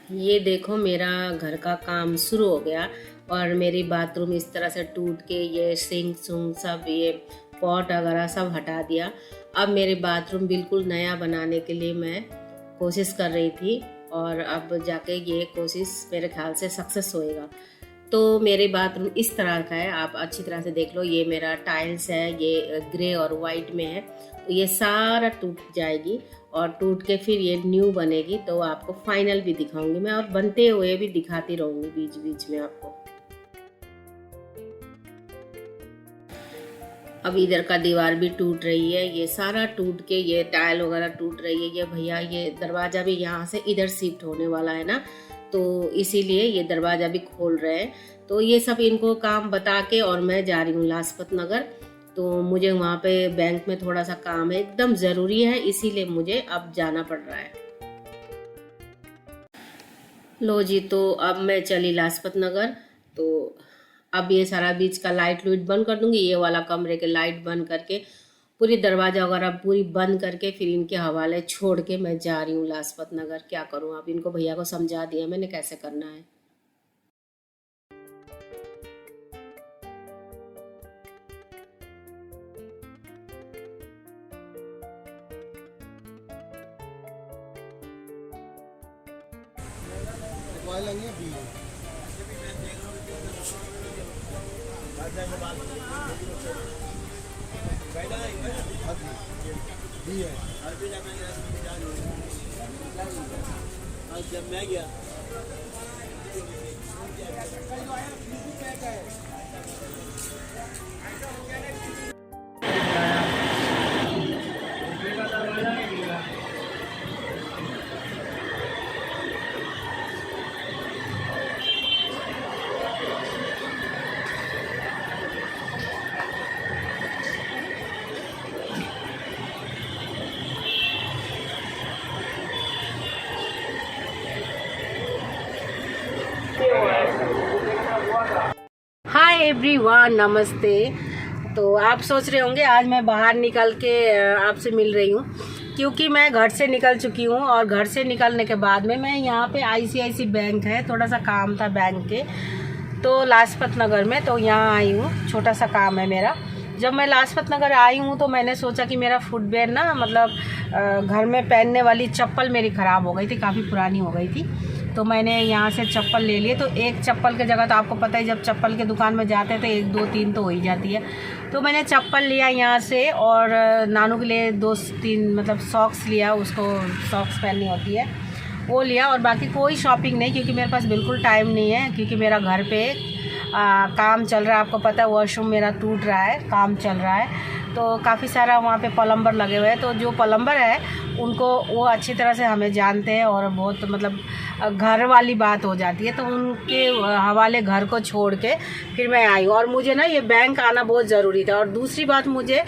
ये देखो मेरा घर का काम शुरू हो गया और मेरी बाथरूम इस तरह से टूट के ये सिंक सुंक सब ये पॉट वगैरह सब हटा दिया। अब मेरी बाथरूम बिल्कुल नया बनाने के लिए मैं कोशिश कर रही थी और अब जाके ये कोशिश मेरे ख्याल से सक्सेस होएगा। तो मेरी बाथरूम इस तरह का है, आप अच्छी तरह से देख लो। ये मेरा टाइल्स है, ये ग्रे और वाइट में है। तो ये सारा टूट जाएगी और टूट के फिर ये न्यू बनेगी। तो आपको फाइनल भी दिखाऊंगी मैं और बनते हुए भी दिखाती रहूंगी बीच बीच में आपको। अब इधर का दीवार भी टूट रही है, ये सारा टूट के ये टाइल वगैरह टूट रही है। ये भैया ये दरवाजा भी यहाँ से इधर शिफ्ट होने वाला है ना, तो इसीलिए ये दरवाजा भी खोल रहे हैं। तो ये सब इनको काम बता के और मैं जा रही हूँ लाजपत नगर। तो मुझे वहाँ पे बैंक में थोड़ा सा काम है, एकदम ज़रूरी है, इसीलिए मुझे अब जाना पड़ रहा है। लो जी, तो अब मैं चली लाजपत नगर। तो अब ये सारा बीच का लाइट लूइट बंद कर दूंगी, ये वाला कमरे के लाइट बंद करके पूरी दरवाजा वगैरह पूरी बंद करके फिर इनके हवाले छोड़ के मैं जा रही हूँ लाजपत नगर। क्या करूँ, अब इनको भैया को समझा दिया मैंने कैसे करना है। जब मैं गया हाय एवरीवन, नमस्ते। तो आप सोच रहे होंगे आज मैं बाहर निकल के आपसे मिल रही हूँ, क्योंकि मैं घर से निकल चुकी हूँ और घर से निकलने के बाद में मैं यहाँ पे आईसीआईसी बैंक है, थोड़ा सा काम था बैंक के, तो लाजपत नगर में, तो यहाँ आई हूँ। छोटा सा काम है मेरा। जब मैं लाजपत नगर आई हूँ तो मैंने सोचा कि मेरा फुटवेयर ना, मतलब घर में पहनने वाली चप्पल मेरी ख़राब हो गई थी, काफ़ी पुरानी हो गई थी। तो मैंने यहाँ से चप्पल ले लिए। तो एक चप्पल की जगह, तो आपको पता है जब चप्पल के दुकान में जाते हैं तो 1 2 3 तो हो ही जाती है। तो मैंने चप्पल लिया यहाँ से और नानू के लिए 2 3 मतलब सॉक्स लिया, उसको सॉक्स पहननी होती है, वो लिया। और बाकी कोई शॉपिंग नहीं, क्योंकि मेरे पास बिल्कुल टाइम नहीं है, क्योंकि मेरा घर पे काम चल रहा है। आपको पता है वॉशरूम मेरा टूट रहा है, काम चल रहा है। तो काफ़ी सारा वहाँ पे प्लम्बर लगे हुए हैं। तो जो प्लम्बर है उनको, वो अच्छी तरह से हमें जानते हैं और बहुत मतलब घर वाली बात हो जाती है। तो उनके हवाले घर को छोड़ के फिर मैं आई हूँ। और मुझे ना ये बैंक आना बहुत ज़रूरी था। और दूसरी बात, मुझे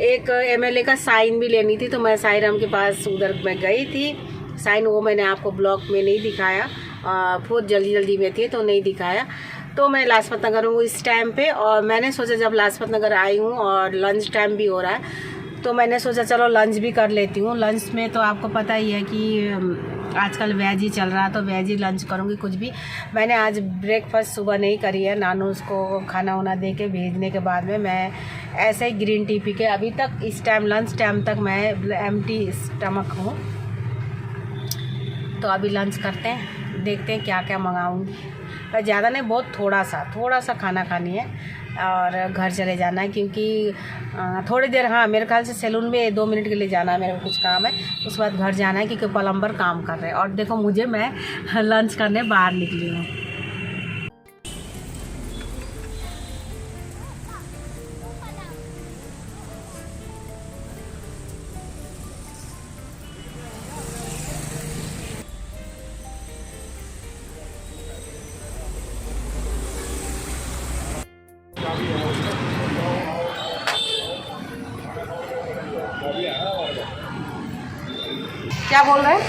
एक एमएलए का साइन भी लेनी थी। तो मैं साईराम के पास उधर मैं गई थी। साइन वो मैंने आपको ब्लॉग में नहीं दिखाया, बहुत जल्दी जल्दी में थी तो नहीं दिखाया। तो मैं लाजपत नगर हूँ इस टाइम पे, और मैंने सोचा जब लाजपत नगर आई हूँ और लंच टाइम भी हो रहा है, तो मैंने सोचा चलो लंच भी कर लेती हूँ। लंच में तो आपको पता ही है कि आजकल वेज ही चल रहा है, तो वेज ही लंच करूँगी। कुछ भी मैंने आज ब्रेकफास्ट सुबह नहीं करी है, नानू उसको खाना वाना दे के भेजने के बाद में मैं ऐसे ही ग्रीन टी पी के अभी तक इस टाइम लंच टाइम तक मैं एम्प्टी स्टमक हूँ। तो अभी लंच करते हैं, देखते हैं क्या क्या मंगाऊंगी। पर ज़्यादा नहीं, बहुत थोड़ा सा खाना खानी है और घर चले जाना है, क्योंकि थोड़ी देर, हाँ मेरे ख्याल से सैलून में 2 मिनट के लिए जाना है, मेरे को कुछ काम है। उसके बाद घर जाना है, क्योंकि प्लम्बर काम कर रहे हैं। और देखो मुझे, मैं लंच करने बाहर निकली हूँ। क्या बोल रहे हैं?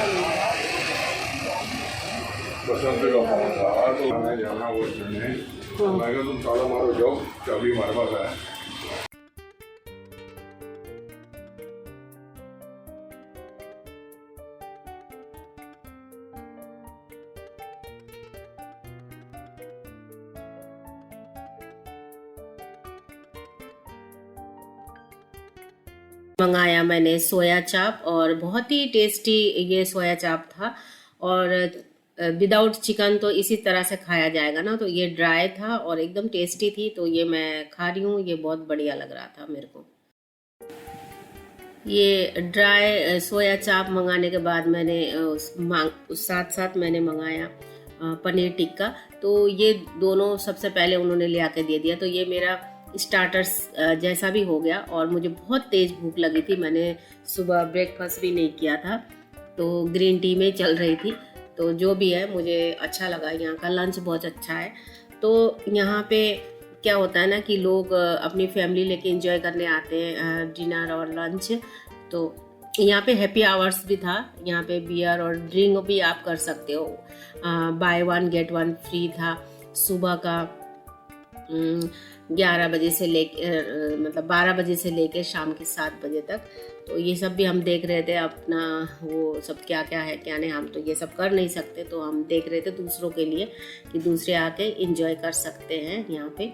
बसंत का फोन था तो हमें जाना वो चलने, मैं कहा तुम ताला मारो जाओ, चाबी हमारे पास है। मंगाया मैंने सोया चाप और बहुत ही टेस्टी ये सोया चाप था। और विदाउट चिकन तो इसी तरह से खाया जाएगा ना, तो ये ड्राई था और एकदम टेस्टी थी, तो ये मैं खा रही हूँ। ये बहुत बढ़िया लग रहा था मेरे को। ये ड्राई सोया चाप मंगाने के बाद मैंने साथ साथ मैंने मंगाया पनीर टिक्का। तो ये दोनों सबसे पहले उन्होंने ले आके दे दिया, तो ये मेरा स्टार्टर्स जैसा भी हो गया। और मुझे बहुत तेज भूख लगी थी, मैंने सुबह ब्रेकफास्ट भी नहीं किया था, तो ग्रीन टी में चल रही थी। तो जो भी है मुझे अच्छा लगा, यहाँ का लंच बहुत अच्छा है। तो यहाँ पे क्या होता है ना कि लोग अपनी फैमिली लेके एंजॉय करने आते हैं डिनर और लंच। तो यहाँ पे हैप्पी आवर्स भी था, यहाँ पे बियर और ड्रिंक भी आप कर सकते हो, बाय 1 गेट 1 फ्री था। सुबह का 11 बजे से लेके मतलब 12 बजे से लेके शाम के 7 बजे तक। तो ये सब भी हम देख रहे थे अपना, वो सब क्या क्या है क्या नहीं। हम तो ये सब कर नहीं सकते, तो हम देख रहे थे दूसरों के लिए कि दूसरे आके एंजॉय कर सकते हैं यहाँ पे।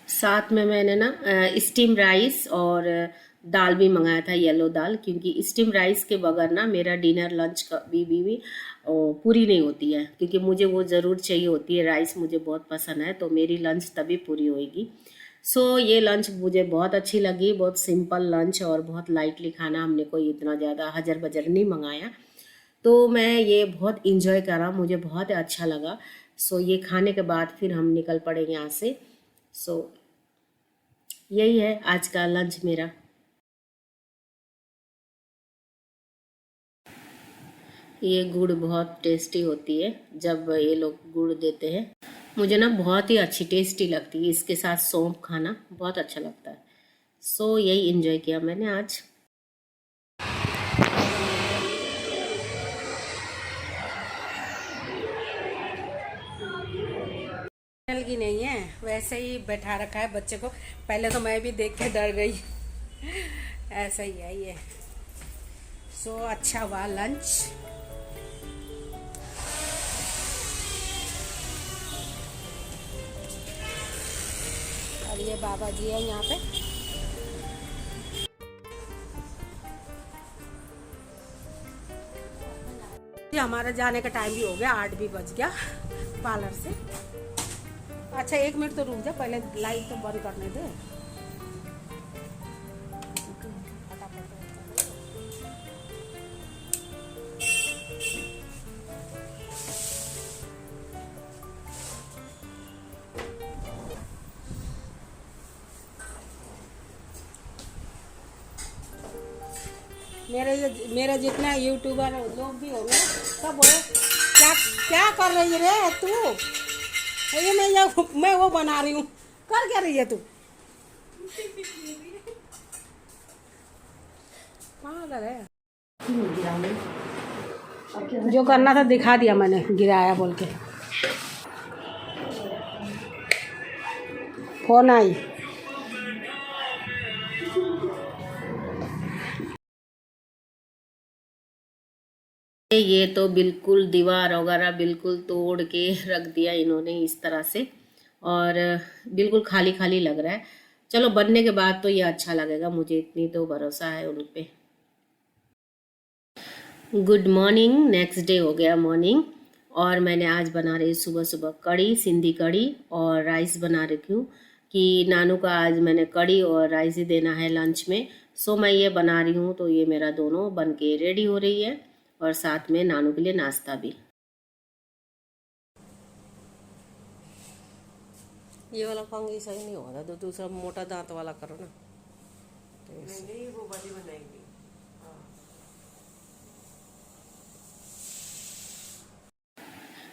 साथ में मैंने ना स्टीम राइस और दाल भी मंगाया था, येलो दाल, क्योंकि स्टीम राइस के बगैर ना मेरा डिनर लंच कभी भी पूरी नहीं होती है, क्योंकि मुझे वो ज़रूर चाहिए होती है। राइस मुझे बहुत पसंद है, तो मेरी लंच तभी पूरी होएगी। सो ये लंच मुझे बहुत अच्छी लगी, बहुत सिंपल लंच और बहुत लाइटली खाना। हमने कोई इतना ज़्यादा हजर बजर नहीं मंगाया, तो मैं ये बहुत इंजॉय करा, मुझे बहुत अच्छा लगा। सो ये खाने के बाद फिर हम निकल पड़े यहाँ से। सो यही है आज का लंच मेरा। ये गुड़ बहुत टेस्टी होती है जब ये लोग गुड़ देते हैं, मुझे ना बहुत ही अच्छी टेस्टी लगती है। इसके साथ सौंफ खाना बहुत अच्छा लगता है। सो यही एंजॉय किया मैंने आज। की नहीं है, वैसे ही बैठा रखा है बच्चे को। पहले तो मैं भी देख के डर गई। ऐसा ही है ये। सो अच्छा हुआ लंच। और ये बाबा जी है यहाँ पे। हमारा जाने का टाइम भी हो गया, 8 भी बज गया पार्लर से। अच्छा 1 मिनट तो रुक जा, पहले लाइट तो बंद करने दे। मेरे जितना यूट्यूबर लोग भी होंगे सब बोले क्या क्या कर रही रे तू। ये मैं वो बना रही हूँ, कर क्या रही है तू। पागल है। जो करना था दिखा दिया मैंने, गिराया बोल के। फोन आई। ये तो बिल्कुल दीवार वगैरह बिल्कुल तोड़ के रख दिया इन्होंने इस तरह से, और बिल्कुल खाली खाली लग रहा है। चलो बनने के बाद तो ये अच्छा लगेगा, मुझे इतनी तो भरोसा है उन पे। गुड मॉर्निंग, नेक्स्ट डे हो गया मॉर्निंग, और मैंने आज बना रही सुबह सुबह कड़ी, सिंधी कड़ी, और राइस बना रखी हूँ कि नानू का आज मैंने कड़ी और राइस ही देना है लंच में। सो मैं ये बना रही हूँ, तो ये मेरा दोनों बन के रेडी हो रही है, और साथ में नानू के लिए नाश्ता भी। ये वाला कंघी सही नहीं होता, तो दूसरा मोटा दांत वाला करो ना। नहीं वो वाली बनाएंगे।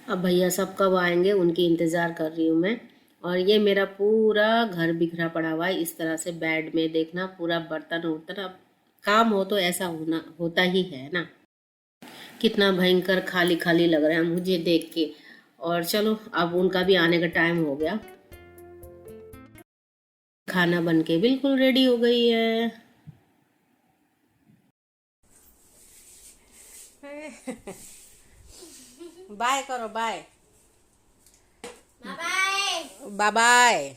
अब भैया सब कब आएंगे उनकी इंतज़ार कर रही हूँ मैं। और ये मेरा पूरा घर बिखरा पड़ा हुआ है इस तरह से, बेड में देखना पूरा बर्तन उर्तन। अब काम हो तो ऐसा होता ही है ना। कितना भयंकर खाली खाली लग रहा है मुझे देख के। और चलो अब उनका भी आने का टाइम हो गया। खाना बन के बिल्कुल रेडी हो गई है। बाय करो, बाय बाय बाय।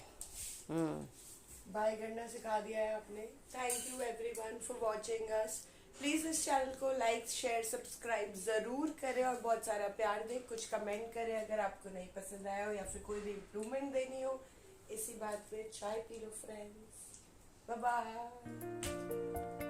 बाय करना सिखा दिया है आपने। Thank you everyone for watching us. Please इस चैनल को लाइक शेयर सब्सक्राइब जरूर करें और बहुत सारा प्यार दें। कुछ कमेंट करें अगर आपको नहीं पसंद आया हो या फिर कोई भी इम्प्रूवमेंट देनी हो। इसी बात पे चाय पी लो फ्रेंड्स। Bye bye.